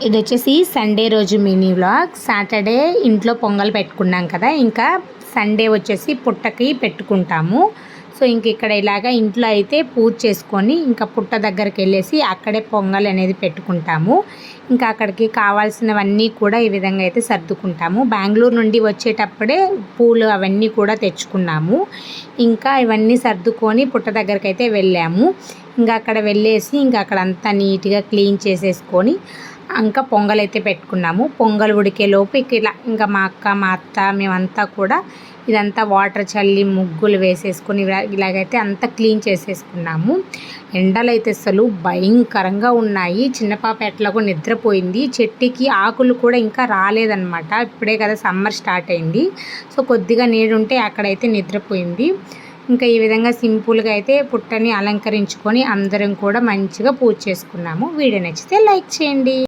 ఇది వచ్చేసి సండే రోజు మినీ వ్లాగ్. సాటర్డే ఇంట్లో పొంగల్ పెట్టుకున్నాం కదా, ఇంకా సండే వచ్చేసి పుట్టకి పెట్టుకుంటాము. సో ఇంక ఇక్కడ ఇలాగా ఇంట్లో అయితే పూజ చేసుకొని ఇంకా పుట్ట దగ్గరికి వెళ్ళేసి అక్కడే పొంగల్ అనేది పెట్టుకుంటాము. ఇంకా అక్కడికి కావాల్సినవన్నీ కూడా ఈ విధంగా అయితే సర్దుకుంటాము. బెంగళూరు నుండి వచ్చేటప్పుడే పూలు అవన్నీ కూడా తెచ్చుకున్నాము. ఇంకా ఇవన్నీ సర్దుకొని పుట్ట దగ్గరికి అయితే వెళ్ళాము. ఇంకా అక్కడ వెళ్ళేసి ఇంకా అక్కడ అంతా నీట్గా క్లీన్ చేసేసుకొని ఇంకా పొంగల్ అయితే పెట్టుకున్నాము. పొంగల్ ఉడికేలోపు ఇలా ఇంకా మా అక్క మా అత్త మేమంతా కూడా ఇదంతా వాటర్ చల్లి ముగ్గులు వేసేసుకొని ఇలాగైతే అంతా క్లీన్ చేసేసుకున్నాము. ఎండలు అయితే అసలు భయంకరంగా ఉన్నాయి. చిన్న పాప ఎట్లాగో నిద్రపోయింది. చెట్టుకి ఆకులు కూడా ఇంకా రాలేదన్నమాట. ఇప్పుడే కదా సమ్మర్ స్టార్ట్ అయింది. సో కొద్దిగా నీడుంటే అక్కడైతే నిద్రపోయింది. ఇంకా ఈ విధంగా సింపుల్గా అయితే పుట్టని అలంకరించుకొని అందరం కూడా మంచిగా పూజ చేసుకున్నాము. వీడియో నచ్చితే లైక్ చేయండి.